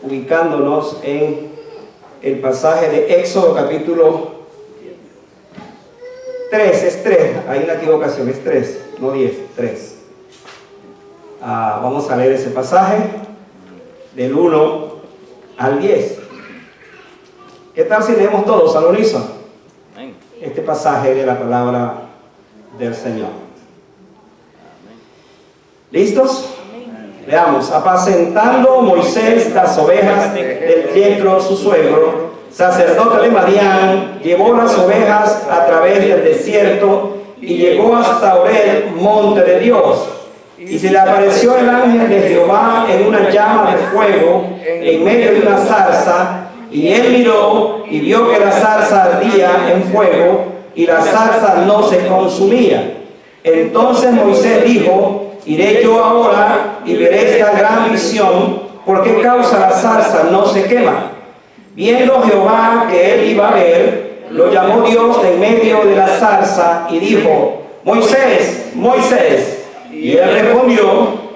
ubicándonos en el pasaje de Éxodo capítulo 3, es 3, hay una equivocación, es 3, no 10, 3. Vamos a leer ese pasaje del 1 al 10. ¿Qué tal si leemos todos al unísono este pasaje de la palabra del Señor? ¿Listos? Veamos. Apacentando Moisés las ovejas del Jethro, su suegro, sacerdote de Madián, llevó las ovejas a través del desierto y llegó hasta Horeb, monte de Dios. Y se le apareció el ángel de Jehová en una llama de fuego en medio de una zarza, y él miró y vio que la zarza ardía en fuego y la zarza no se consumía. Entonces Moisés dijo: iré yo ahora y veré esta gran visión, ¿por qué causa la zarza no se quema? Viendo Jehová que él iba a ver, lo llamó Dios de en medio de la zarza y dijo: Moisés, Moisés. Y él respondió: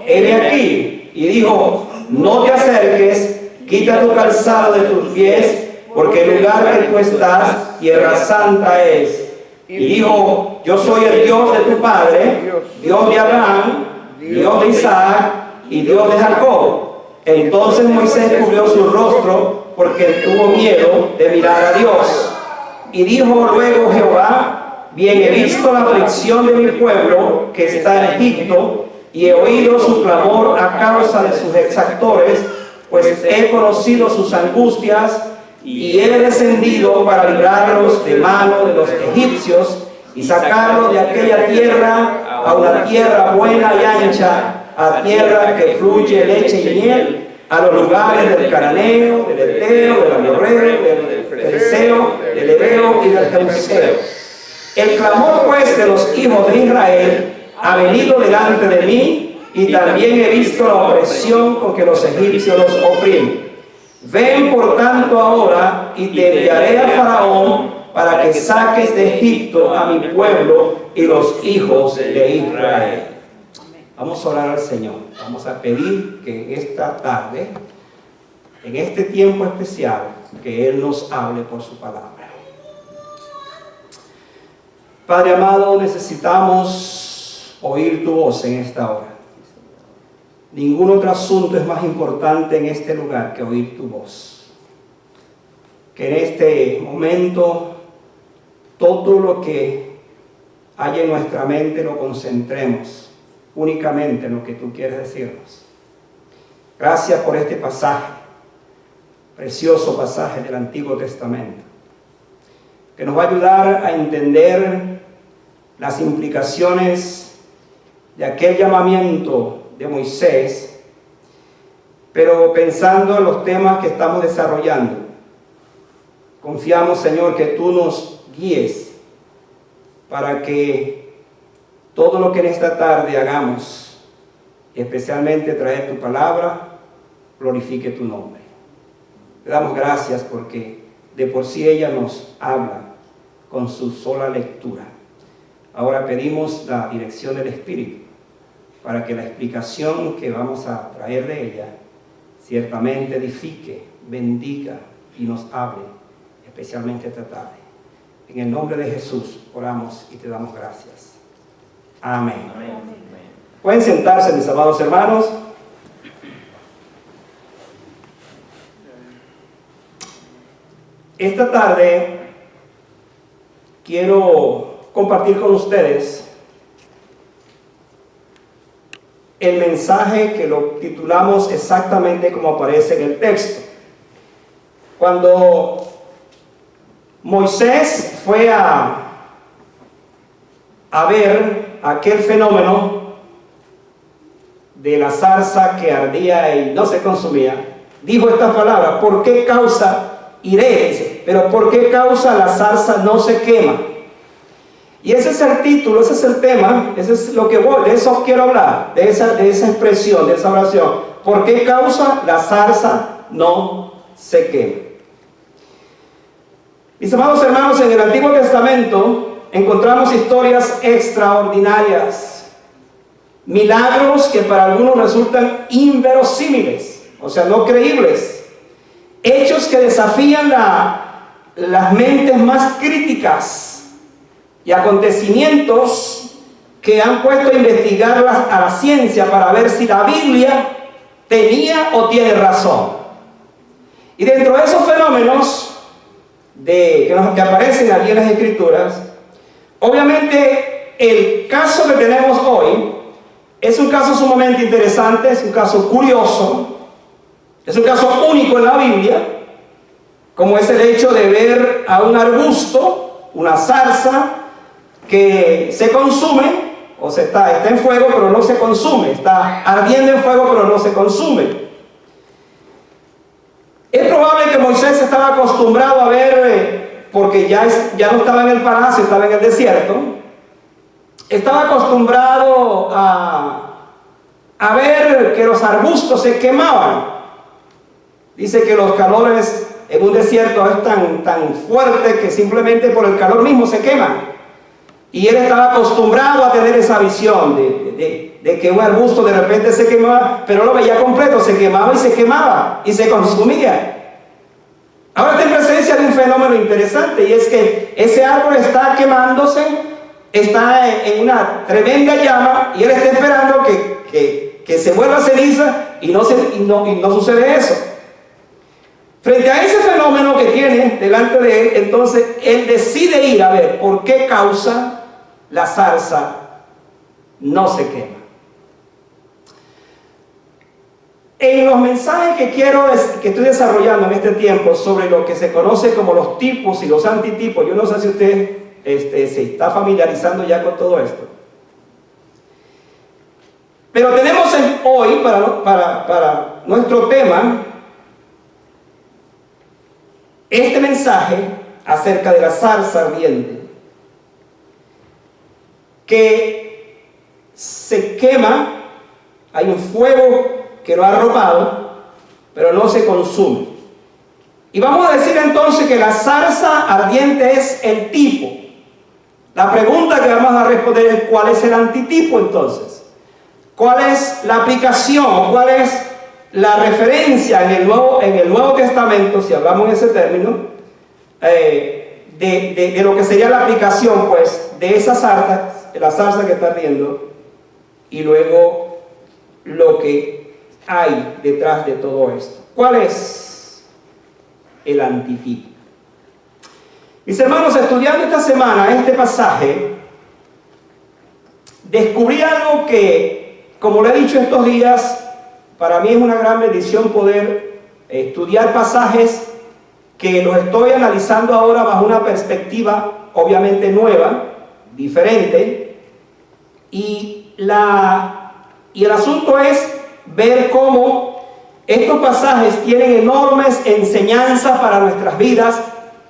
heme aquí. Y dijo: no te acerques, quita tu calzado de tus pies, porque el lugar que tú estás, tierra santa es. Y dijo: yo soy el Dios de tu padre, Dios de Abraham, Dios de Isaac y Dios de Jacob. Entonces Moisés cubrió su rostro, porque tuvo miedo de mirar a Dios. Y dijo luego Jehová: bien he visto la aflicción de mi pueblo que está en Egipto, y he oído su clamor a causa de sus exactores, pues he conocido sus angustias, y he descendido para librarlos de mano de los egipcios, y sacarlos de aquella tierra a una tierra buena y ancha, a tierra que fluye leche y miel, a los lugares del cananeo, del heteo, del amorreo, del fereceo, del heveo y del jebuseo. El clamor pues de los hijos de Israel ha venido delante de mí, y también he visto la opresión con que los egipcios los oprimen. Ven por tanto ahora, y te enviaré a Faraón para que saques de Egipto a mi pueblo y los hijos de Israel. Vamos a orar al Señor. Vamos a pedir que en esta tarde, en este tiempo especial, que Él nos hable por su palabra. Padre amado, necesitamos oír tu voz en esta hora. Ningún otro asunto es más importante en este lugar que oír tu voz. Que en este momento todo lo que hay en nuestra mente lo concentremos únicamente en lo que tú quieres decirnos. Gracias por este pasaje, precioso pasaje del Antiguo Testamento, que nos va a ayudar a entender las implicaciones de aquel llamamiento de Moisés, pero pensando en los temas que estamos desarrollando. Confiamos, Señor, que tú nos guíes para que todo lo que en esta tarde hagamos, especialmente traer tu palabra, glorifique tu nombre. Te damos gracias porque de por sí ella nos habla con su sola lectura. Ahora pedimos la dirección del Espíritu para que la explicación que vamos a traer de ella ciertamente edifique, bendiga y nos hable, especialmente esta tarde. En el nombre de Jesús oramos y te damos gracias. Amén. Amén. Pueden sentarse, mis amados hermanos. Esta tarde quiero compartir con ustedes el mensaje que lo titulamos exactamente como aparece en el texto. Cuando Moisés fue a ver aquel fenómeno de la zarza que ardía y no se consumía, dijo estas palabras: ¿por qué causa iré? Dice, pero ¿por qué causa la zarza no se quema? Y ese es el título, ese es el tema, ese es lo que voy, de eso quiero hablar, de esa expresión, de esa oración. ¿Por qué causa la zarza no se quema? Mis amados hermanos, en el Antiguo Testamento encontramos historias extraordinarias, milagros que para algunos resultan inverosímiles, o sea, no creíbles. hechos que desafían las mentes más críticas y acontecimientos que han puesto a investigar a la ciencia para ver si la Biblia tenía o tiene razón. Y dentro de esos fenómenos que aparecen allí en las Escrituras, obviamente el caso que tenemos hoy es un caso sumamente interesante, es un caso curioso, es un caso único en la Biblia, como es el hecho de ver a un arbusto, una zarza, que se consume, o sea, está en fuego pero no se consume, está ardiendo en fuego pero no se consume. Es probable que Moisés estaba acostumbrado a ver, porque ya no estaba en el palacio, estaba en el desierto, estaba acostumbrado a ver que los arbustos se quemaban. Dice que los calores en un desierto es tan fuerte que simplemente por el calor mismo se queman. Y él estaba acostumbrado a tener esa visión de que un arbusto de repente se quemaba, pero lo veía completo, se quemaba y se consumía. Ahora está en presencia de un fenómeno interesante, y es que ese árbol está quemándose, está en una tremenda llama, y él está esperando que se vuelva ceniza, y no sucede eso. Frente a ese fenómeno que tiene delante de él, entonces él decide ir a ver por qué causa la zarza no se quema. En los mensajes que estoy desarrollando en este tiempo sobre lo que se conoce como los tipos y los antitipos, yo no sé si usted se está familiarizando ya con todo esto. Pero tenemos hoy, para nuestro tema, este mensaje acerca de la zarza ardiente, que se quema, hay un fuego que lo ha arropado, pero no se consume. Y vamos a decir entonces que la zarza ardiente es el tipo. La pregunta que vamos a responder es: ¿cuál es el antitipo entonces? ¿Cuál es la aplicación? ¿Cuál es la referencia en el Nuevo Testamento, si hablamos en ese término, de lo que sería la aplicación, pues, de esa zarza, la zarza que está ardiendo, y luego lo que hay detrás de todo esto? ¿Cuál es el antitipo? Mis hermanos, estudiando esta semana este pasaje, descubrí algo que, como lo he dicho estos días, para mí es una gran bendición poder estudiar pasajes que los estoy analizando ahora bajo una perspectiva obviamente nueva, diferente, y el asunto es ver cómo estos pasajes tienen enormes enseñanzas para nuestras vidas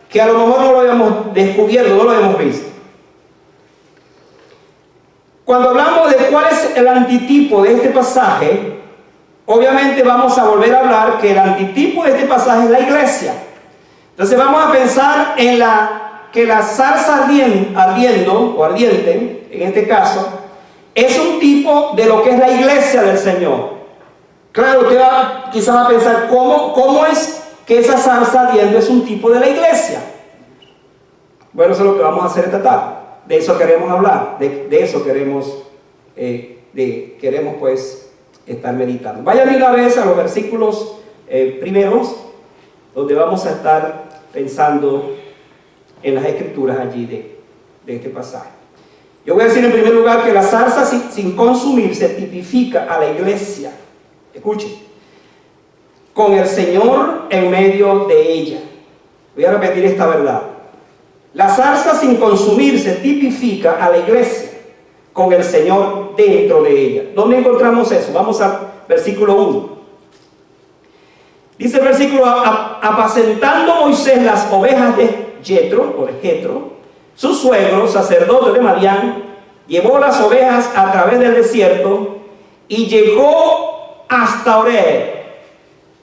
que a lo mejor no lo habíamos descubierto, no lo habíamos visto. Cuando hablamos de cuál es el antitipo de este pasaje, obviamente vamos a volver a hablar que el antitipo de este pasaje es la iglesia. Entonces vamos a pensar en que la zarza ardiendo o ardiente, en este caso, es un tipo de lo que es la iglesia del Señor. Claro, usted quizás va a pensar, ¿cómo es que esa zarza ardiendo es un tipo de la iglesia? Bueno, eso es lo que vamos a hacer esta tarde. De eso queremos hablar, de eso queremos pues estar meditando. Vayan de una vez a los versículos primeros, donde vamos a estar pensando en las escrituras allí de este pasaje. Yo voy a decir en primer lugar que la zarza sin consumirse tipifica a la iglesia. Escuchen, con el Señor en medio de ella. Voy a repetir esta verdad. La zarza sin consumirse tipifica a la iglesia, con el Señor dentro de ella. ¿Dónde encontramos eso? Vamos al versículo 1. Dice el versículo: apacentando Moisés las ovejas de Jetro, su suegro, sacerdote de Madián, llevó las ovejas a través del desierto y llegó hasta Horeb.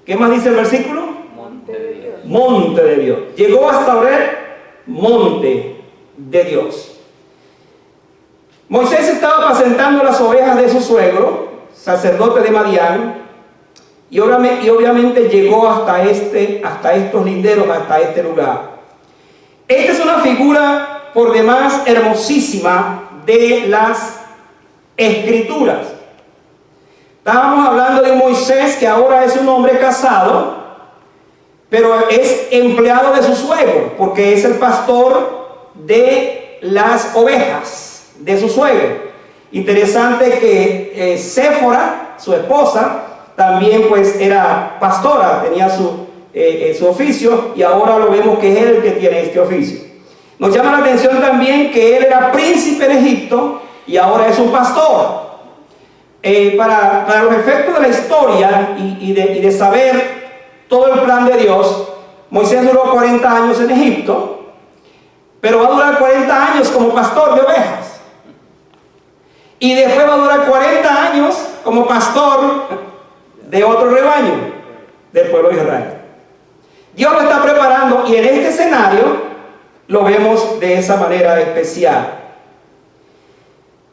¿Qué más dice el versículo? Monte de Dios. Monte de Dios. Llegó hasta Horeb, monte de Dios. Moisés estaba apacentando las ovejas de su suegro, sacerdote de Madián, y obviamente llegó hasta estos linderos, hasta este lugar. Esta es una figura por demás hermosísima de las Escrituras. Estábamos hablando de Moisés, que ahora es un hombre casado, pero es empleado de su suegro, porque es el pastor de las ovejas de su suegro. Interesante que Séfora, su esposa, también pues era pastora, tenía su oficio, y ahora lo vemos que es él el que tiene este oficio. Nos llama la atención también que él era príncipe en Egipto y ahora es un pastor. Para los efectos de la historia y de saber todo el plan de Dios, Moisés duró 40 años en Egipto, pero va a durar 40 años como pastor de ovejas. Y después va a durar 40 años como pastor de otro rebaño del pueblo de Israel. Dios lo está preparando, y en este escenario lo vemos de esa manera especial.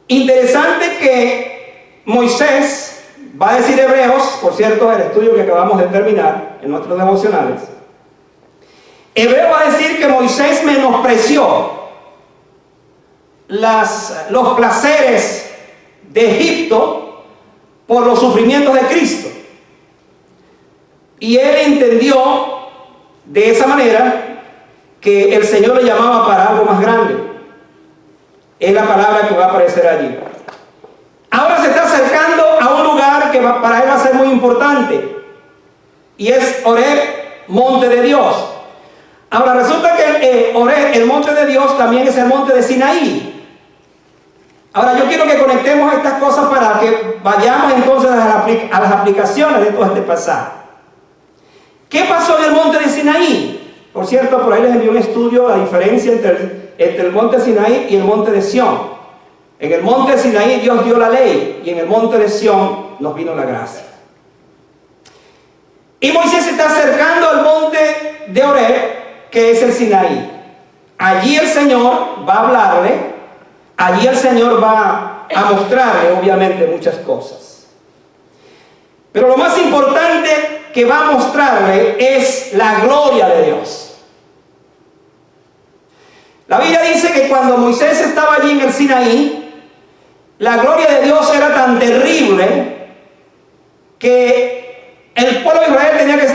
Interesante que Moisés, va a decir Hebreos, por cierto, el estudio que acabamos de terminar en nuestros devocionales, Hebreo va a decir que Moisés menospreció los placeres de Egipto por los sufrimientos de Cristo. Y él entendió de esa manera que el Señor le llamaba para algo más grande. Es la palabra que va a aparecer allí. Ahora se está acercando a un lugar que para él va a ser muy importante, y es Horeb, monte de Dios. Ahora resulta que Horeb, el monte de Dios, también es el monte de Sinaí. Ahora yo quiero que conectemos estas cosas para que vayamos entonces a las aplicaciones de todo este pasaje. ¿Qué pasó en el monte de Sinaí? Por cierto, por ahí les envié un estudio, la diferencia entre el monte de Sinaí y el monte de Sión. En el monte de Sinaí Dios dio la ley, y en el monte de Sión nos vino la gracia. Y Moisés se está acercando al monte de Horeb, que es el Sinaí. Allí el Señor va a hablarle, allí el Señor va a mostrarle obviamente muchas cosas. Pero lo más importante que va a mostrarle es la gloria de Dios. La Biblia dice que cuando Moisés estaba allí en el Sinaí, la gloria de Dios era tan terrible que el pueblo de Israel tenía que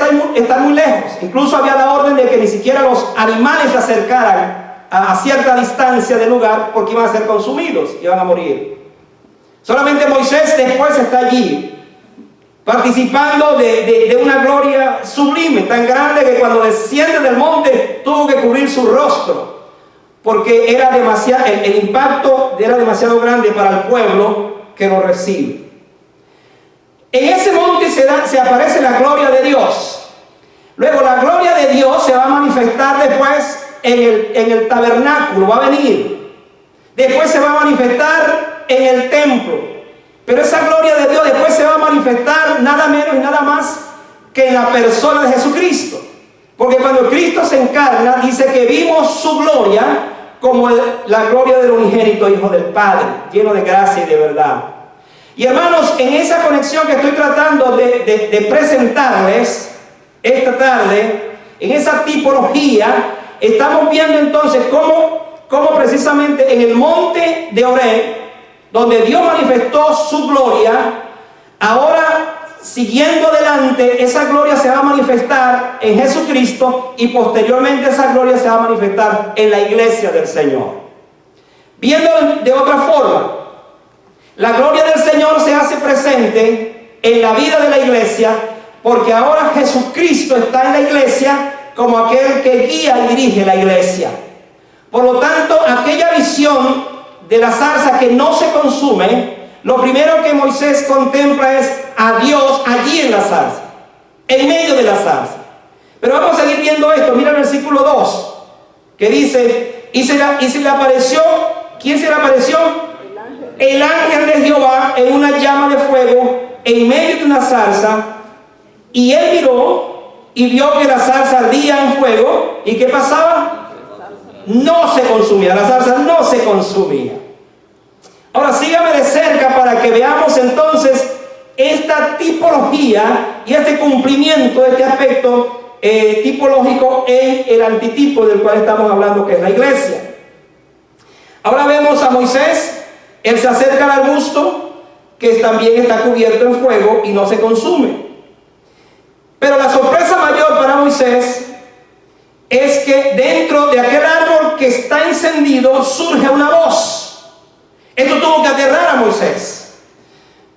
estar muy lejos. Incluso había la orden de que ni siquiera los animales se acercaran a cierta distancia del lugar, porque iban a ser consumidos, iban a morir. Solamente Moisés después está allí, participando de una gloria sublime, tan grande que cuando desciende del monte tuvo que cubrir su rostro, porque era el impacto era demasiado grande para el pueblo que lo recibe. En ese monte se aparece la gloria de Dios. Luego la gloria de Dios se va a manifestar después en el tabernáculo, va a venir. Después se va a manifestar en el templo. Pero esa gloria de Dios después se va a manifestar nada menos y nada más que en la persona de Jesucristo. Porque cuando Cristo se encarna, dice que vimos su gloria como la gloria del unigénito Hijo del Padre, lleno de gracia y de verdad. Y hermanos, en esa conexión que estoy tratando de presentarles esta tarde, en esa tipología, estamos viendo entonces cómo precisamente en el monte de Horeb, donde Dios manifestó su gloria, ahora siguiendo adelante, esa gloria se va a manifestar en Jesucristo, y posteriormente esa gloria se va a manifestar en la iglesia del Señor. Viendo de otra forma, la gloria del Señor se hace presente en la vida de la iglesia, porque ahora Jesucristo está en la iglesia como aquel que guía y dirige la iglesia. Por lo tanto, aquella visión de la zarza que no se consume, lo primero que Moisés contempla es a Dios allí en la zarza, en medio de la zarza. Pero vamos a seguir viendo esto. Mira el versículo 2, que dice, y se le apareció, ¿quién se le apareció? El ángel de Jehová en una llama de fuego en medio de una zarza, y él miró y vio que la zarza ardía en fuego. ¿Y qué pasaba? No se consumía, la zarza no se consumía. Ahora sígame de cerca para que veamos entonces esta tipología y este cumplimiento de este aspecto tipológico en el antitipo del cual estamos hablando, que es la iglesia. Ahora vemos a Moisés. Él se acerca al arbusto, que también está cubierto en fuego y no se consume. Pero la sorpresa mayor para Moisés es que dentro de aquel árbol que está encendido surge una voz. Esto tuvo que aterrar a Moisés.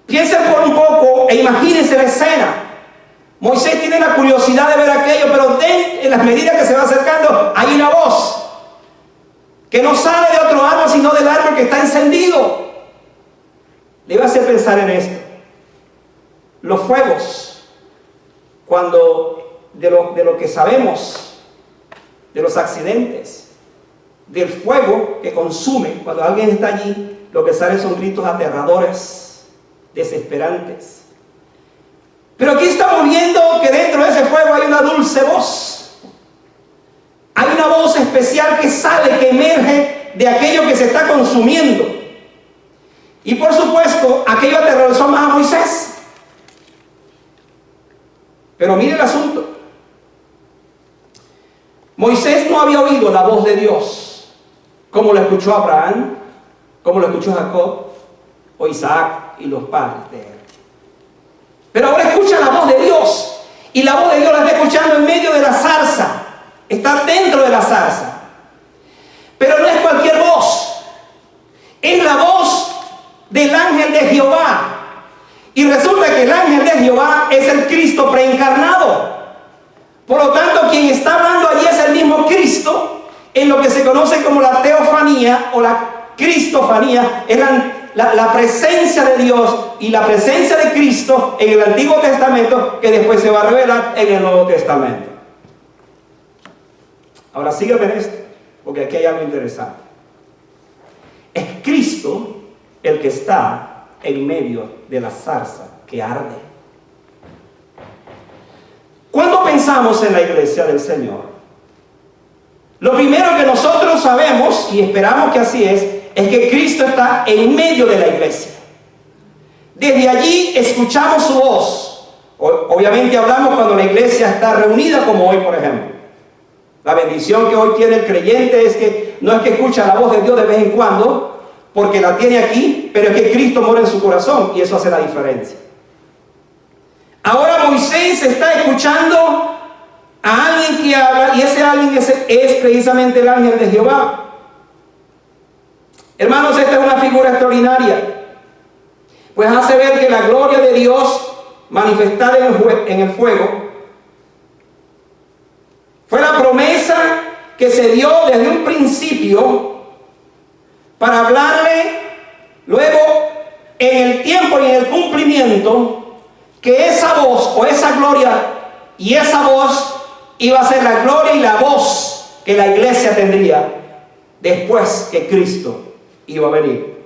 Piensen por un poco e imagínense la escena. Moisés tiene la curiosidad de ver aquello, pero en las medidas que se va acercando hay una voz que no sale de otro árbol, sino del árbol que está encendido. Le iba a hacer pensar en esto. Los fuegos, cuando de lo que sabemos, de los accidentes, del fuego que consume, cuando alguien está allí, lo que sale son gritos aterradores, desesperantes. Pero aquí estamos viendo que dentro de ese fuego hay una dulce voz. Hay una voz especial que sale, que emerge de aquello que se está consumiendo. Y por supuesto, aquello aterrorizó más a Moisés. Pero mire el asunto. Moisés no había oído la voz de Dios, como lo escuchó Abraham, como lo escuchó Jacob, o Isaac y los padres de él. Pero ahora escucha la voz de Dios. Y la voz de Dios la está escuchando en medio de la zarza. Está dentro de la zarza. Pero no es cualquier voz. Es la voz del ángel de Jehová. Y resulta que el ángel de Jehová es el Cristo preencarnado. Por lo tanto, quien está hablando allí es el mismo Cristo, en lo que se conoce como la teofanía o la cristofanía. Es la presencia de Dios y la presencia de Cristo en el Antiguo Testamento, que después se va a revelar en el Nuevo Testamento. Ahora sígueme en esto, porque aquí hay algo interesante. Es Cristo el que está en medio de la zarza que arde. Cuando pensamos en la iglesia del Señor, lo primero que nosotros sabemos, y esperamos que así es que Cristo está en medio de la iglesia. Desde allí escuchamos su voz. Obviamente hablamos cuando la iglesia está reunida, como hoy, por ejemplo. La bendición que hoy tiene el creyente es que no es que escucha la voz de Dios de vez en cuando, porque la tiene aquí, pero es que Cristo mora en su corazón y eso hace la diferencia. Ahora Moisés está escuchando a alguien que habla, y ese alguien es precisamente el ángel de Jehová. Hermanos, esta es una figura extraordinaria, pues hace ver que la gloria de Dios manifestada en el fuego fue la promesa que se dio desde un principio para hablarle luego en el tiempo y en el cumplimiento que esa voz o esa gloria y esa voz iba a ser la gloria y la voz que la iglesia tendría después que Cristo iba a venir.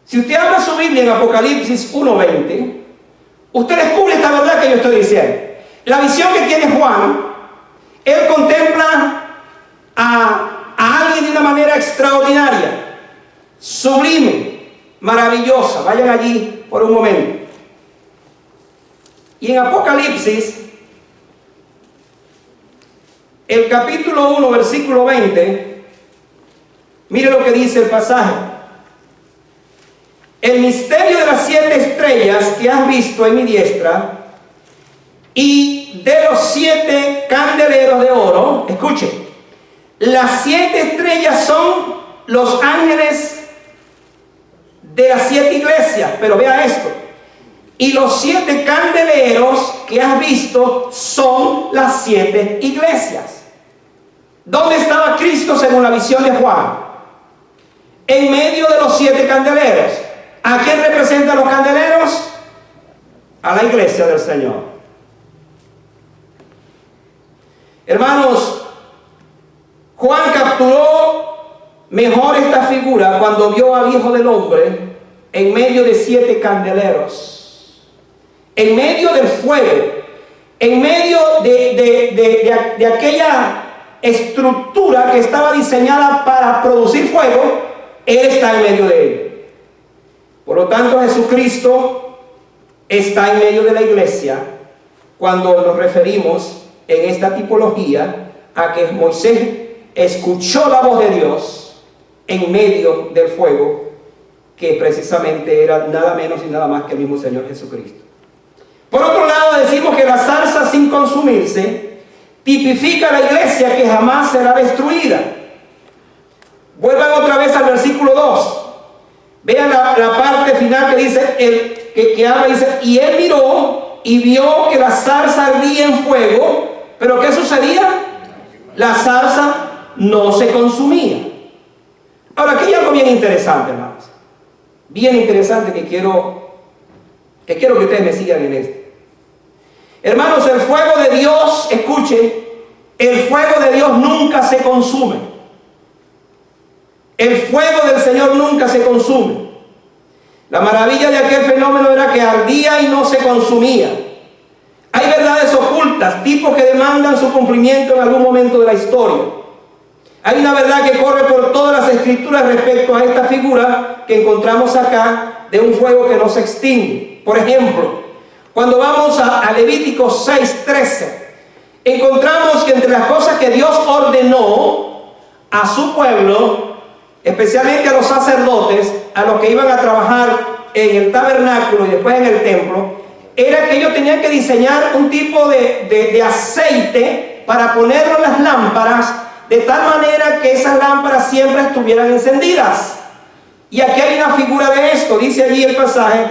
Si usted abre su Biblia en Apocalipsis 1:20, usted descubre esta verdad que yo estoy diciendo. La visión que tiene Juan, él contempla a alguien de una manera extraordinaria, sublime, maravillosa. Vayan allí por un momento. Y en Apocalipsis, el capítulo 1, versículo 20, mire lo que dice el pasaje. El misterio de las 7 estrellas que has visto en mi diestra y de los 7 candeleros de oro. Escuchen, las 7 estrellas son los ángeles de las 7 iglesias, pero vea esto. Y los 7 candeleros que has visto son las 7 iglesias. ¿Dónde estaba Cristo según la visión de Juan? En medio de los 7 candeleros. ¿A quién representan los candeleros? A la iglesia del Señor. Hermanos, Juan capturó mejor esta figura cuando vio al Hijo del Hombre en medio de 7 candeleros, en medio del fuego, en medio de aquella estructura que estaba diseñada para producir fuego. Él está en medio de ello. Por lo tanto, Jesucristo está en medio de la iglesia cuando nos referimos en esta tipología a que Moisés escuchó la voz de Dios en medio del fuego, que precisamente era nada menos y nada más que el mismo Señor Jesucristo. Por otro lado, decimos que la zarza sin consumirse tipifica a la iglesia que jamás será destruida. Vuelvan otra vez al versículo 2. Vean la parte final que dice, que habla, dice, y él miró y vio que la zarza ardía en fuego, pero ¿qué sucedía? La zarza no se consumía. Ahora, aquí hay algo bien interesante, hermanos. Bien interesante que quiero que ustedes me sigan en esto. Hermanos, el fuego de Dios, escuche, el fuego de Dios nunca se consume. El fuego del Señor nunca se consume. La maravilla de aquel fenómeno era que ardía y no se consumía. Hay verdades ocultas, tipos que demandan su cumplimiento en algún momento de la historia. Hay una verdad que corre por todas las escrituras respecto a esta figura que encontramos acá de un fuego que no se extingue. Por ejemplo, cuando vamos a Levítico 6:13, encontramos que entre las cosas que Dios ordenó a su pueblo, especialmente a los sacerdotes, a los que iban a trabajar en el tabernáculo y después en el templo, era que ellos tenían que diseñar un tipo de aceite para ponerlo en las lámparas, de tal manera que esas lámparas siempre estuvieran encendidas. Y aquí hay una figura de esto, dice allí el pasaje,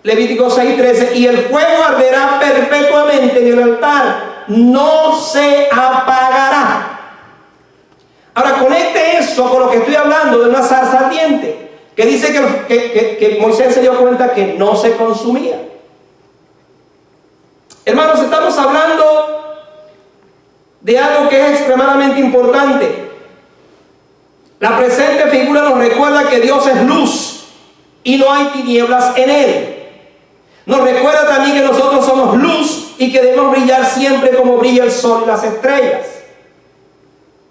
Levítico 6:13, y el fuego arderá perpetuamente en el altar, no se apagará. Ahora conecte eso con lo que estoy hablando de una zarza ardiente, que dice que Moisés se dio cuenta que no se consumía. Hermanos, estamos hablando de algo que es extremadamente importante. La presente figura nos recuerda que Dios es luz y no hay tinieblas en Él. Nos recuerda también que nosotros somos luz y que debemos brillar siempre como brilla el sol y las estrellas.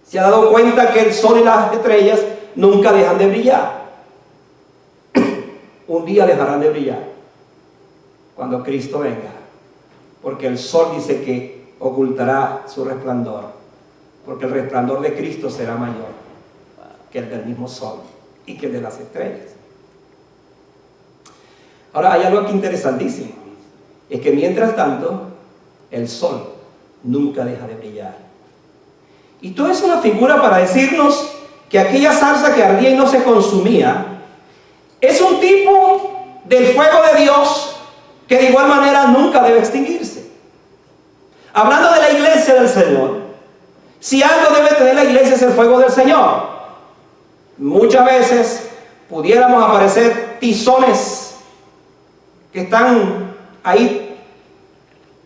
¿Se ha dado cuenta que el sol y las estrellas nunca dejan de brillar? Un día dejarán de brillar cuando Cristo venga, porque el sol dice que ocultará su resplandor, porque el resplandor de Cristo será mayor que el del mismo sol y que el de las estrellas. Ahora hay algo aquí interesantísimo, es que mientras tanto el sol nunca deja de brillar. Y todo es una figura para decirnos que aquella zarza que ardía y no se consumía es un tipo del fuego de Dios que de igual manera nunca debe extinguirse. Hablando de la iglesia del Señor, si algo debe tener la iglesia es el fuego del Señor. Muchas veces pudiéramos aparecer tizones que están ahí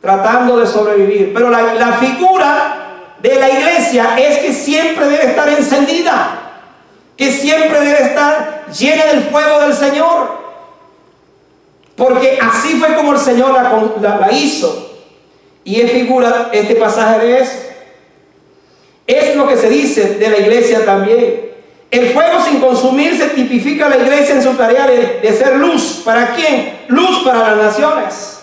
tratando de sobrevivir, pero la figura de la iglesia es que siempre debe estar encendida, que siempre debe estar llena del fuego del Señor, porque así fue como el Señor la hizo. Y es figura este pasaje de eso. Es lo que se dice de la iglesia también. El fuego sin consumirse tipifica a la iglesia en su tarea de ser luz. ¿Para quién? Luz para las naciones.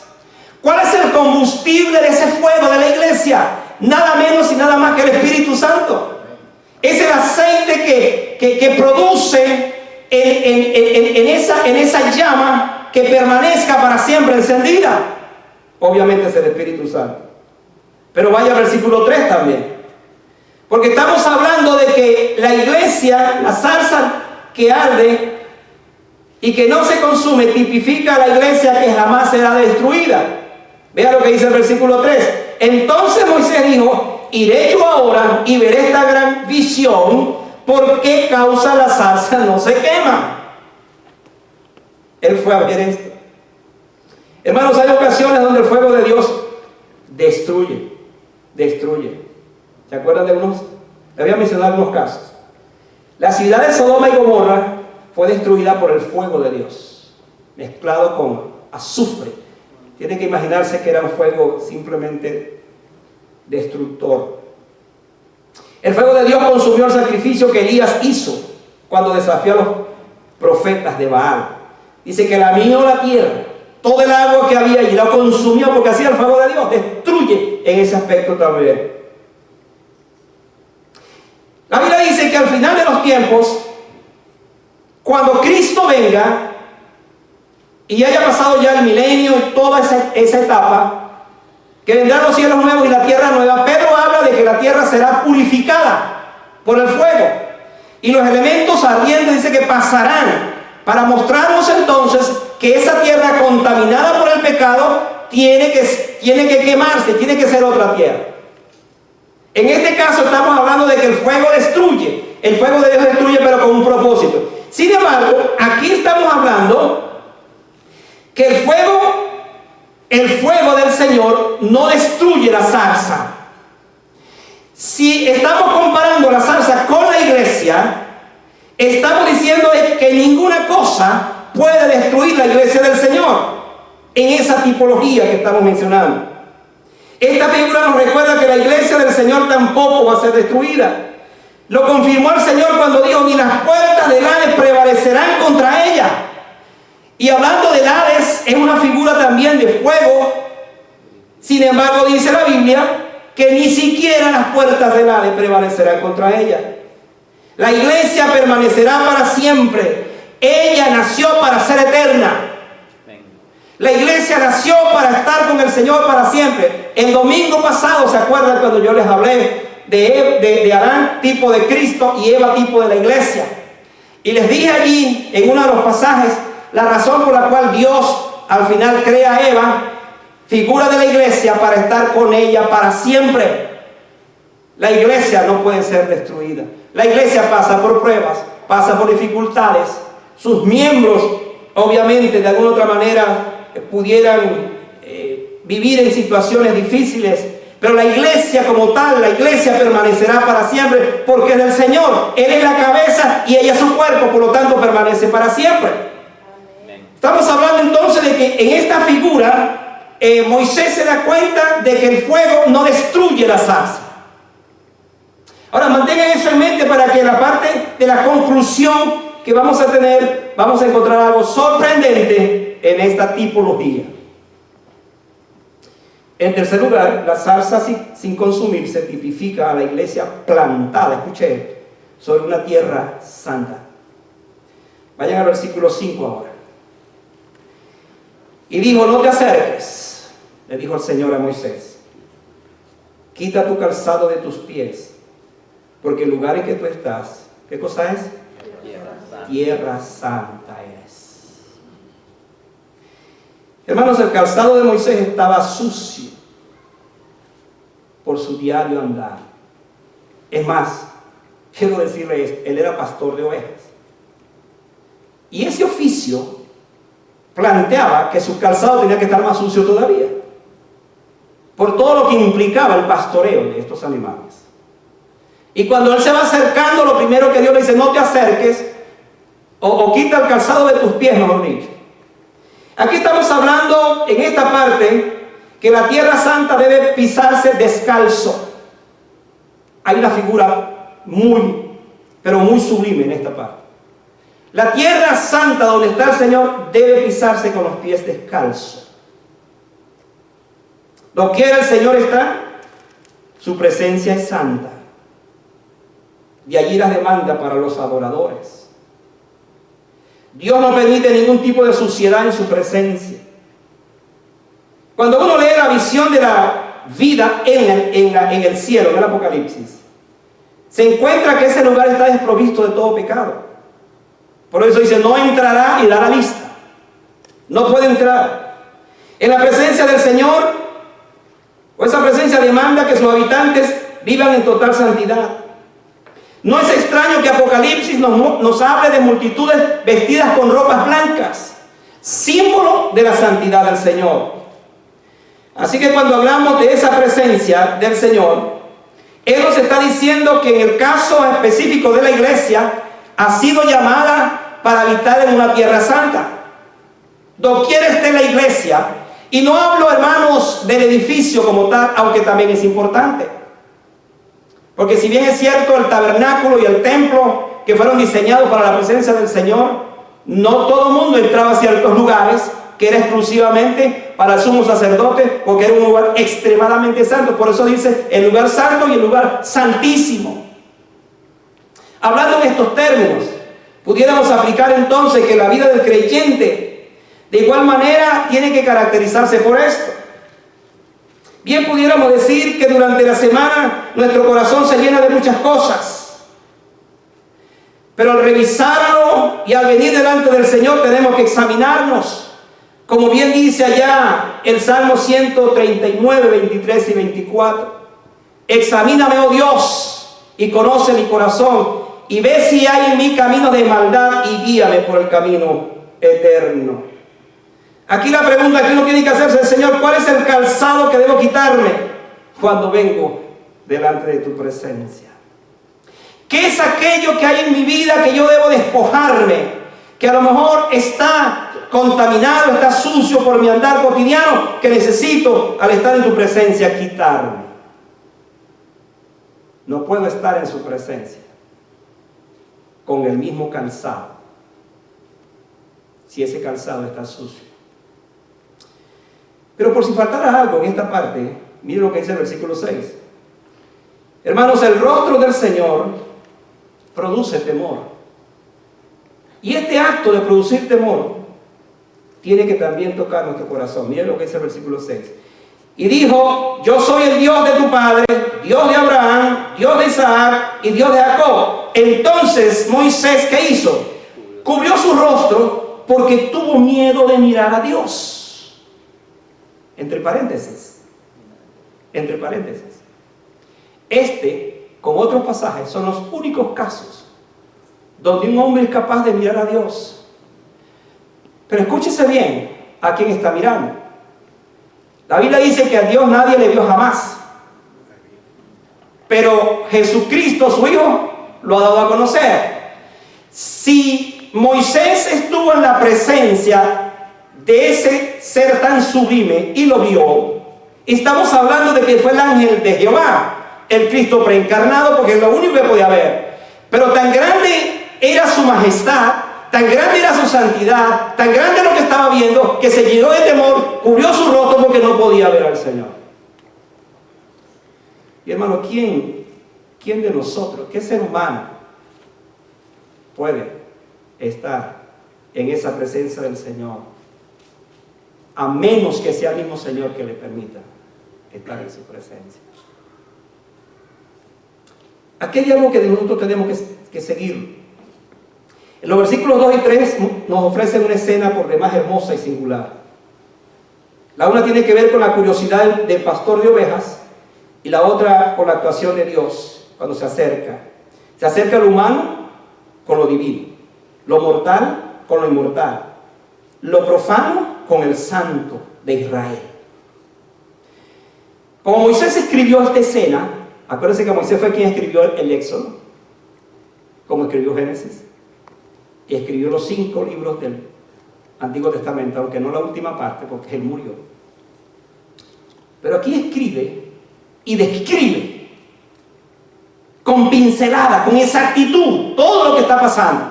¿Cuál es el combustible de ese fuego de la iglesia? Nada menos y nada más que el Espíritu Santo. Es el aceite que produce en esa llama que permanezca para siempre encendida. Obviamente es el Espíritu Santo. Pero vaya al versículo 3 también. Porque estamos hablando de que la iglesia, la zarza que arde y que no se consume, tipifica a la iglesia que jamás será destruida. Vea lo que dice el versículo 3. Entonces Moisés dijo, iré yo ahora y veré esta gran visión, ¿por qué causa la zarza no se quema? Él fue a ver esto. Hermanos, hay ocasiones donde el fuego de Dios destruye. ¿Se acuerdan de unos? Les voy a mencionar algunos casos. La ciudad de Sodoma y Gomorra fue destruida por el fuego de Dios, mezclado con azufre. Tienen que imaginarse que era un fuego simplemente destructor. El fuego de Dios consumió el sacrificio que Elías hizo cuando desafió a los profetas de Baal. Dice que lamió la tierra todo el agua que había y la consumió porque hacía el fuego de Dios. Destruye en ese aspecto también. La Biblia dice que al final de los tiempos, cuando Cristo venga y haya pasado ya el milenio y toda esa etapa, que vendrán los cielos nuevos y la tierra nueva, Pedro habla de que la tierra será purificada por el fuego y los elementos ardientes dice que pasarán, para mostrarnos entonces que esa tierra contaminada por el pecado tiene que quemarse, tiene que ser otra tierra. En este caso estamos hablando de que el fuego destruye, el fuego de Dios destruye pero con un propósito. Sin embargo, aquí estamos hablando que el fuego del Señor no destruye la zarza. Si estamos comparando la zarza con la iglesia, estamos diciendo que ninguna cosa puede destruir la iglesia del Señor en esa tipología que estamos mencionando. Esta figura nos recuerda que la iglesia del Señor tampoco va a ser destruida. Lo confirmó el Señor cuando dijo: ni las puertas del Hades prevalecerán contra ella. Y hablando del Hades, es una figura también de fuego. Sin embargo, dice la Biblia que ni siquiera las puertas del Hades prevalecerán contra ella. La iglesia permanecerá para siempre. Ella nació para ser eterna. La iglesia nació para estar con el Señor para siempre. El domingo pasado, ¿se acuerdan cuando yo les hablé de Adán, tipo de Cristo, y Eva, tipo de la iglesia? Y les dije allí, en uno de los pasajes, la razón por la cual Dios al final crea a Eva, figura de la iglesia, para estar con ella para siempre. La iglesia no puede ser destruida. La iglesia pasa por pruebas, pasa por dificultades. Sus miembros, obviamente, de alguna otra manera, pudieran vivir en situaciones difíciles, pero la iglesia como tal, la iglesia permanecerá para siempre porque es del Señor. Él es la cabeza y ella es su cuerpo, por lo tanto permanece para siempre. Estamos hablando entonces de que en esta figura Moisés se da cuenta de que el fuego no destruye la zarza. Ahora mantengan eso en mente para que en la parte de la conclusión que vamos a tener, vamos a encontrar algo sorprendente en esta tipología. En tercer lugar, la zarza sin consumirse tipifica a la iglesia plantada, escuche esto, sobre una tierra santa. Vayan al versículo 5 ahora. Y dijo: no te acerques, le dijo el Señor a Moisés, quita tu calzado de tus pies, porque el lugar en que tú estás, ¿qué cosa es? Tierra santa es. Hermanos, el calzado de Moisés estaba sucio por su diario andar. Es más, quiero decirle esto, él era pastor de ovejas. Y ese oficio planteaba que su calzado tenía que estar más sucio todavía, por todo lo que implicaba el pastoreo de estos animales. Y cuando él se va acercando, lo primero que Dios le dice: no te acerques, o quita el calzado de tus pies, mejor dicho. Aquí estamos hablando en esta parte que la tierra santa debe pisarse descalzo. Hay una figura pero muy sublime en esta parte. La tierra santa donde está el Señor debe pisarse con los pies descalzos. Doquiera el Señor está, su presencia es santa. De allí la demanda para los adoradores. Dios no permite ningún tipo de suciedad en su presencia. Cuando uno lee la visión de la vida en el cielo, en el Apocalipsis, se encuentra que ese lugar está desprovisto de todo pecado. Por eso dice: no entrará, y da la lista. No puede entrar. En la presencia del Señor, o esa presencia demanda que sus habitantes vivan en total santidad. No es extraño que Apocalipsis nos hable de multitudes vestidas con ropas blancas, símbolo de la santidad del Señor. Así que cuando hablamos de esa presencia del Señor, Él nos está diciendo que en el caso específico de la iglesia, ha sido llamada para habitar en una tierra santa. Doquiera esté la iglesia, y no hablo, hermanos, del edificio como tal, aunque también es importante. Porque si bien es cierto, el tabernáculo y el templo que fueron diseñados para la presencia del Señor, no todo el mundo entraba a ciertos lugares que era exclusivamente para el sumo sacerdote, porque era un lugar extremadamente santo. Por eso dice el lugar santo y el lugar santísimo. Hablando en estos términos, pudiéramos aplicar entonces que la vida del creyente de igual manera tiene que caracterizarse por esto. Bien pudiéramos decir que durante la semana nuestro corazón se llena de muchas cosas, pero al revisarlo y al venir delante del Señor tenemos que examinarnos, como bien dice allá el Salmo 139, 23 y 24. Examíname, oh Dios, y conoce mi corazón, y ve si hay en mí camino de maldad, y guíame por el camino eterno. Aquí la pregunta que uno tiene que hacerse es: Señor, ¿cuál es el calzado que debo quitarme cuando vengo delante de tu presencia? ¿Qué es aquello que hay en mi vida que yo debo despojarme? Que a lo mejor está contaminado, está sucio por mi andar cotidiano, que necesito al estar en tu presencia quitarme. No puedo estar en su presencia con el mismo calzado si ese calzado está sucio. Pero por si faltara algo en esta parte, mire lo que dice el versículo 6. Hermanos, el rostro del Señor produce temor. Y este acto de producir temor tiene que también tocar nuestro corazón. Mire lo que dice el versículo 6. Y dijo: yo soy el Dios de tu padre, Dios de Abraham, Dios de Isaac y Dios de Jacob. Entonces Moisés, ¿qué hizo? Cubrió su rostro porque tuvo miedo de mirar a Dios. Entre paréntesis. Con otros pasajes, son los únicos casos donde un hombre es capaz de mirar a Dios. Pero escúchese bien a quién está mirando. La Biblia dice que a Dios nadie le vio jamás. Pero Jesucristo, su Hijo, lo ha dado a conocer. Si Moisés estuvo en la presencia de ese ser tan sublime y lo vio, estamos hablando de que fue el ángel de Jehová, el Cristo preencarnado, porque es lo único que podía ver. Pero tan grande era su majestad, tan grande era su santidad, tan grande lo que estaba viendo, que se llenó de temor, cubrió su rostro porque no podía ver al Señor. Y hermano, ¿quién de nosotros, qué ser humano puede estar en esa presencia del Señor, a menos que sea el mismo Señor que le permita estar en su presencia? Aquí hay algo que nosotros tenemos que seguir. En los versículos 2 y 3 nos ofrecen una escena por demás hermosa y singular. La una tiene que ver con la curiosidad del pastor de ovejas, y la otra con la actuación de Dios cuando se acerca. Se acerca lo humano con lo divino, lo mortal con lo inmortal, lo profano con el santo de Israel. Como Moisés escribió esta escena, acuérdense que Moisés fue quien escribió el Éxodo, como escribió Génesis, y escribió los 5 libros del Antiguo Testamento, aunque no la última parte, porque él murió. Pero aquí escribe y describe con pincelada, con exactitud, todo lo que está pasando.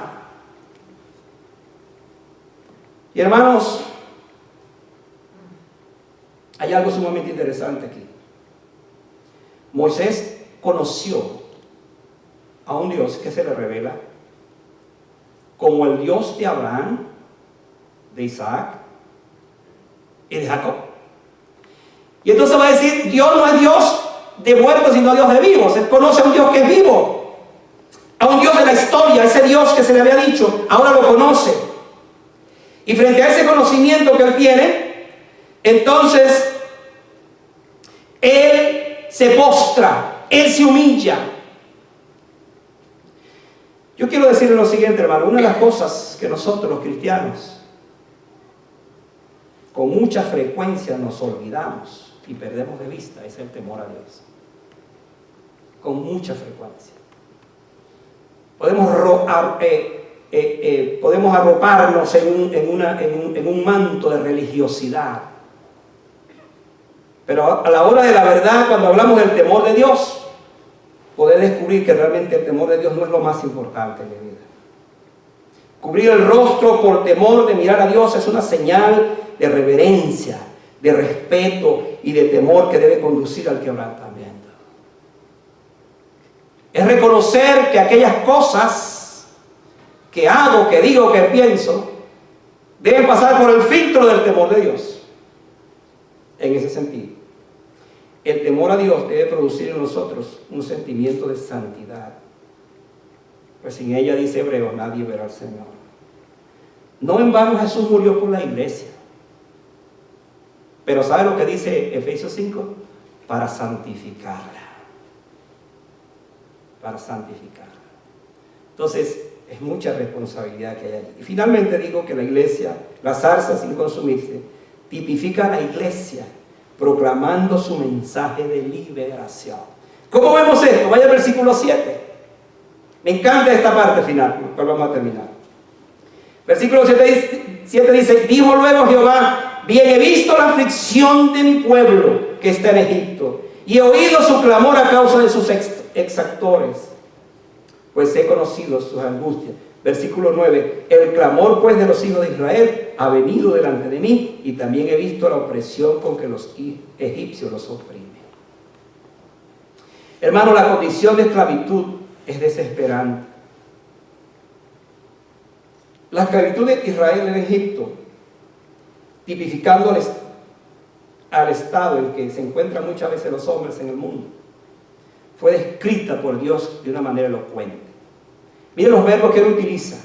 Y hermanos, hay algo sumamente interesante aquí. Moisés conoció a un Dios que se le revela como el Dios de Abraham, de Isaac y de Jacob. Y entonces va a decir: Dios no es Dios de muertos, sino Dios de vivos. Él conoce a un Dios que es vivo, a un Dios de la historia, ese Dios que se le había dicho, ahora lo conoce. Y frente a ese conocimiento que él tiene, entonces él se postra, él se humilla. Yo quiero decirle lo siguiente, hermano. Una de las cosas que nosotros los cristianos con mucha frecuencia nos olvidamos y perdemos de vista es el temor a Dios. Con mucha frecuencia. Podemos arroparnos en un manto de religiosidad. Pero a la hora de la verdad, cuando hablamos del temor de Dios, poder descubrir que realmente el temor de Dios no es lo más importante en mi vida. Cubrir el rostro por temor de mirar a Dios es una señal de reverencia, de respeto y de temor que debe conducir al quebrantamiento. Es reconocer que aquellas cosas que hago, que digo, que pienso, deben pasar por el filtro del temor de Dios. En ese sentido, el temor a Dios debe producir en nosotros un sentimiento de santidad. Pues sin ella, dice Hebreos, nadie verá al Señor. No en vano Jesús murió por la iglesia. Pero ¿sabe lo que dice Efesios 5? Para santificarla. Para santificarla. Entonces, es mucha responsabilidad que hay allí. Y finalmente digo que la iglesia, la zarza sin consumirse, tipifica a la iglesia proclamando su mensaje de liberación. ¿Cómo vemos esto? Vaya al versículo 7. Me encanta esta parte final, con la cual vamos a terminar. Versículo 7 dice: dijo luego Jehová, bien he visto la aflicción de mi pueblo que está en Egipto, y he oído su clamor a causa de sus exactores, pues he conocido sus angustias. Versículo 9: el clamor pues de los hijos de Israel ha venido delante de mí, y también he visto la opresión con que los egipcios los oprimen. Hermano, la condición de esclavitud es desesperante. La esclavitud de Israel en Egipto, tipificando al estado en que se encuentran muchas veces los hombres en el mundo, fue descrita por Dios de una manera elocuente. Miren los verbos que él utiliza: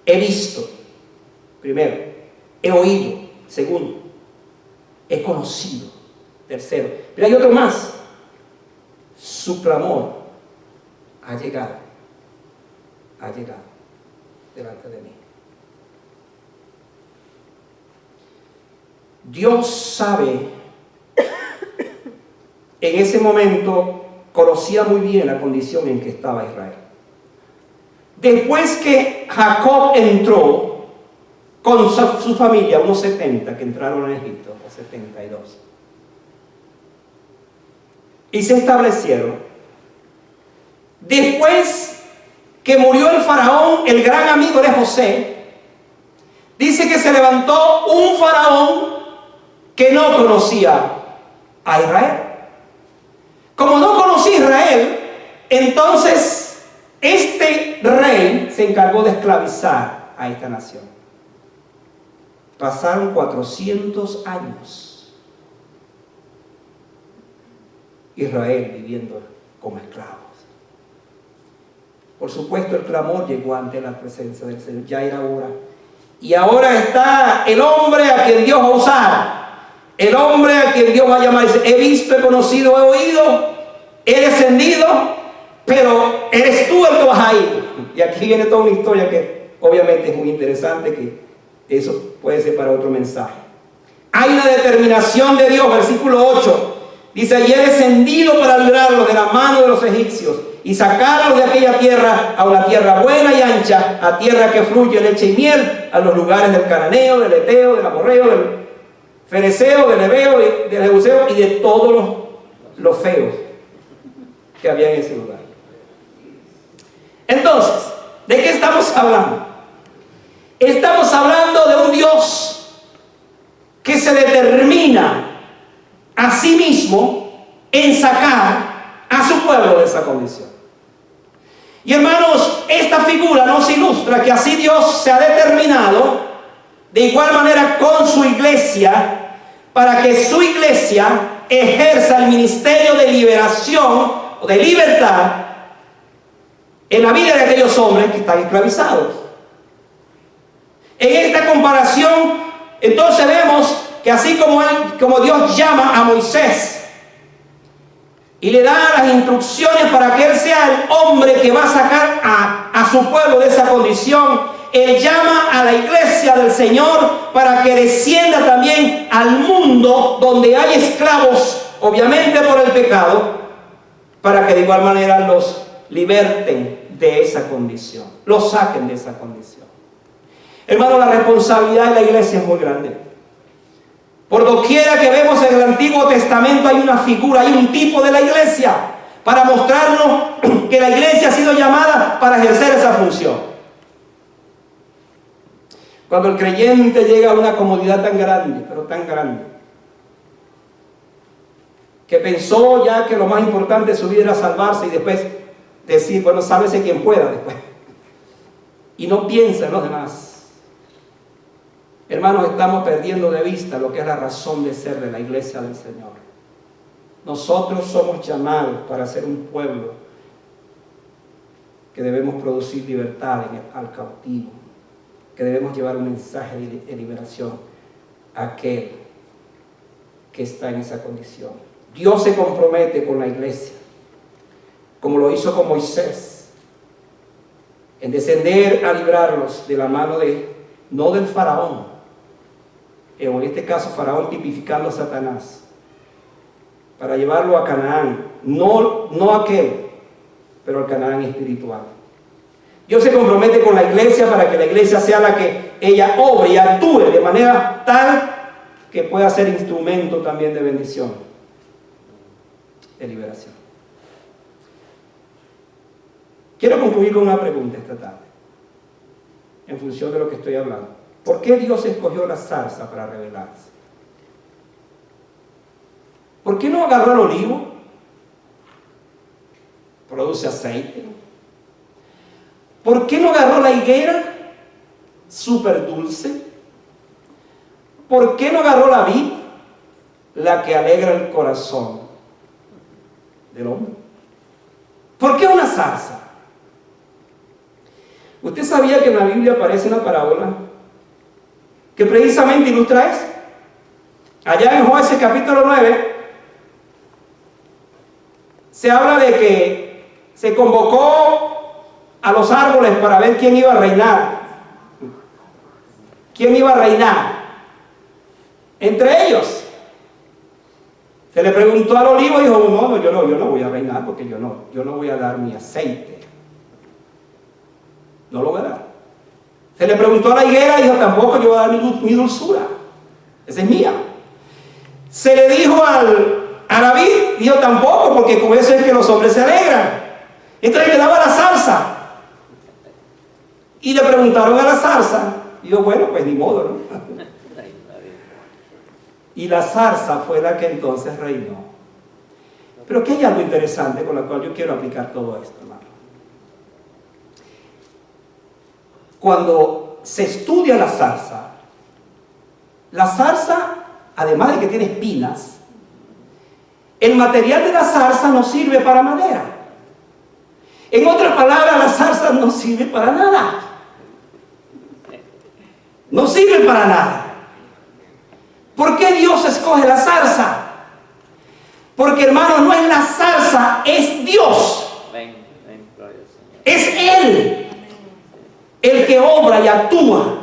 he visto, primero; he oído, segundo; he conocido, tercero. Pero hay otro más: su clamor ha llegado delante de mí. Dios sabe, en ese momento conocía muy bien la condición en que estaba Israel. Después que Jacob entró con su familia, unos 70 que entraron a Egipto, o 72, y se establecieron, después que murió el faraón, el gran amigo de José, dice que se levantó un faraón que no conocía a Israel. Como no conocía a Israel, entonces este rey se encargó de esclavizar a esta nación. Pasaron 400 años Israel viviendo como esclavos. Por supuesto, el clamor llegó ante la presencia del Señor. Ya era hora. Y ahora está el hombre a quien Dios va a usar. El hombre a quien Dios va a llamar. Dice: he visto, he conocido, he oído, he descendido, pero eres tú el que vas a ir. Y aquí viene toda una historia que obviamente es muy interesante, que eso puede ser para otro mensaje. Hay una determinación de Dios. Versículo 8 dice: y he descendido para librarlos de la mano de los egipcios y sacarlos de aquella tierra a una tierra buena y ancha, a tierra que fluye leche y miel, a los lugares del cananeo, del eteo, del amorreo, del fereceo, del heveo, del jebuseo y de todos los feos que había en ese lugar. Entonces, ¿de qué estamos hablando? Estamos hablando de un Dios que se determina a sí mismo en sacar a su pueblo de esa condición. Y hermanos, esta figura nos ilustra que así Dios se ha determinado de igual manera con su iglesia, para que su iglesia ejerza el ministerio de liberación o de libertad en la vida de aquellos hombres que están esclavizados. En esta comparación, entonces vemos que así como Dios llama a Moisés y le da las instrucciones para que él sea el hombre que va a sacar a su pueblo de esa condición, él llama a la iglesia del Señor para que descienda también al mundo donde hay esclavos, obviamente por el pecado, para que de igual manera los liberten de esa condición, los saquen de esa condición. Hermano, la responsabilidad de la iglesia es muy grande. Por doquiera que vemos en el Antiguo Testamento hay una figura, hay un tipo de la iglesia, para mostrarnos que la iglesia ha sido llamada para ejercer esa función. Cuando el creyente llega a una comodidad tan grande, pero tan grande, que pensó ya que lo más importante de su vida era salvarse y después decir, bueno, sálvese quien pueda después. Y no piensa en los demás. Hermanos, estamos perdiendo de vista lo que es la razón de ser de la iglesia del Señor. Nosotros somos llamados para ser un pueblo que debemos producir libertad al cautivo, que debemos llevar un mensaje de liberación a aquel que está en esa condición. Dios se compromete con la iglesia, como lo hizo con Moisés, en descender a librarlos de la mano no del faraón, o en este caso faraón tipificando a Satanás, para llevarlo a Canaán, no aquel, pero al Canaán espiritual. Dios se compromete con la iglesia para que la iglesia sea la que ella obre y actúe de manera tal que pueda ser instrumento también de bendición, de liberación. Quiero concluir con una pregunta esta tarde, en función de lo que estoy hablando. ¿Por qué Dios escogió la zarza para revelarse? ¿Por qué no agarró el olivo? Produce aceite. ¿Por qué no agarró la higuera? Súper dulce. ¿Por qué no agarró la vid? La que alegra el corazón del hombre. ¿Por qué una zarza? ¿Usted sabía que en la Biblia aparece una parábola que precisamente ilustra eso? Allá en Jueces capítulo 9 se habla de que se convocó a los árboles para ver quién iba a reinar. ¿Quién iba a reinar? Entre ellos. Se le preguntó al olivo y dijo, no, yo no voy a reinar porque yo no voy a dar mi aceite. No lo voy a dar. Se le preguntó a la higuera y dijo, tampoco yo voy a dar mi dulzura. Esa es mía. Se le dijo a David, dijo tampoco, porque con eso es que los hombres se alegran. Entonces le daba la zarza. Y le preguntaron a la zarza. Y dijo, bueno, pues ni modo, ¿no? Y la zarza fue la que entonces reinó. Pero que hay algo interesante con lo cual yo quiero aplicar todo esto, hermano. Cuando se estudia la zarza, además de que tiene espinas, el material de la zarza no sirve para madera. En otras palabras, la zarza no sirve para nada. No sirve para nada. ¿Por qué Dios escoge la zarza? Porque, hermano, no es la zarza, es Dios. Es Él el que obra y actúa.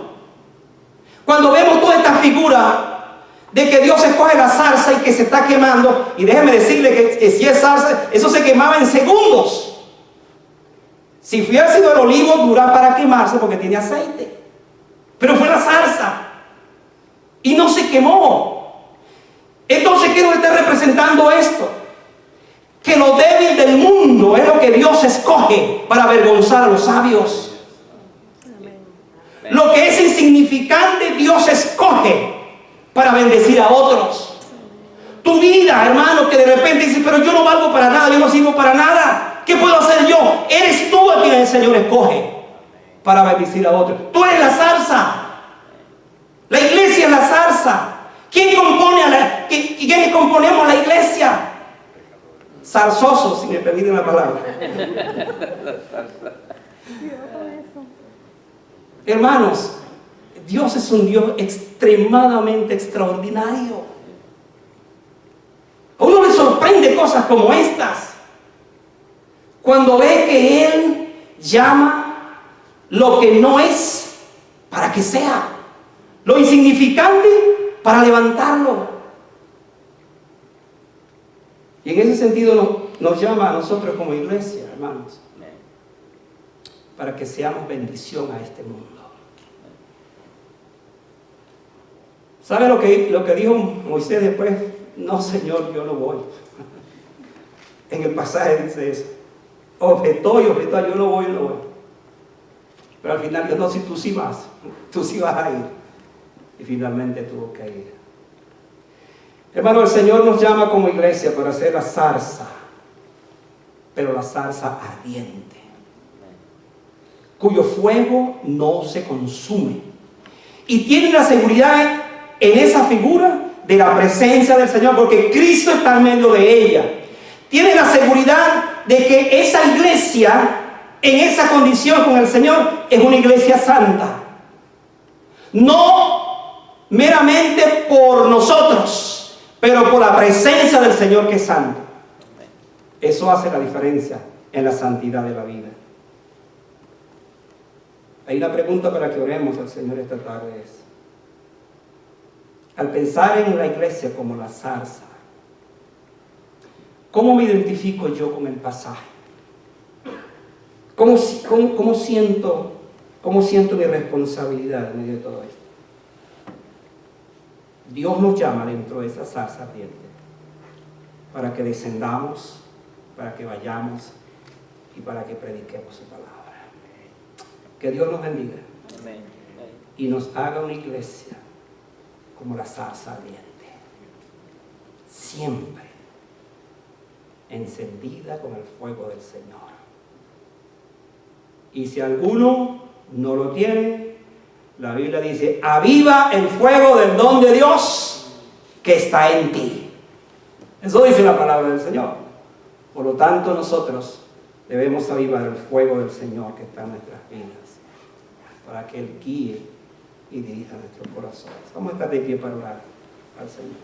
Cuando vemos toda esta figura de que Dios escoge la zarza y que se está quemando, y déjeme decirle que si es zarza, eso se quemaba en segundos. Si hubiera sido el olivo, dura para quemarse porque tiene aceite. Pero fue la zarza y no se quemó. Entonces, ¿qué nos está representando esto? Que lo débil del mundo es lo que Dios escoge para avergonzar a los sabios. Lo que es insignificante, Dios escoge para bendecir a otros. Tu vida, hermano, que de repente dices, pero yo no valgo para nada, yo no sirvo para nada. ¿Qué puedo hacer yo? Eres tú a quien el Señor escoge para bendecir a otros. Tú eres la zarza. La iglesia es la zarza. ¿Quiénes componemos la iglesia? Zarzosos, si me permiten la palabra. Hermanos, Dios es un Dios extremadamente extraordinario. A uno le sorprende cosas como estas, cuando ve que Él llama lo que no es para que sea, lo insignificante para levantarlo. Y en ese sentido nos llama a nosotros como iglesia, hermanos, para que seamos bendición a este mundo. ¿Sabe lo que dijo Moisés después? No, Señor, yo no voy. En el pasaje dice eso. Objetó, yo no voy. Pero al final Dios, no, si tú sí vas. tú sí vas a ir. Y finalmente tuvo que ir. Hermano, el Señor nos llama como iglesia para hacer la zarza, pero la zarza ardiente, cuyo fuego no se consume. Y tiene la seguridad en esa figura de la presencia del Señor, porque Cristo está en medio de ella. Tiene la seguridad de que esa iglesia, en esa condición con el Señor, es una iglesia santa. No meramente por nosotros, pero por la presencia del Señor que es santo. Eso hace la diferencia en la santidad de la vida. Hay una pregunta para que oremos al Señor esta tarde es: al pensar en la iglesia como la zarza, ¿cómo me identifico yo con el pasaje? ¿Cómo siento mi responsabilidad en medio de todo esto? Dios nos llama dentro de esa zarza ardiente para que descendamos, para que vayamos y para que prediquemos su palabra. Que Dios nos bendiga y nos haga una iglesia como la zarza ardiente, siempre encendida con el fuego del Señor. Y si alguno no lo tiene, la Biblia dice: aviva el fuego del don de Dios que está en ti. Eso dice la palabra del Señor. Por lo tanto, nosotros debemos avivar el fuego del Señor que está en nuestras vidas, para que Él guíe y dirija nuestros corazones. Vamos a estar de pie para orar al Señor.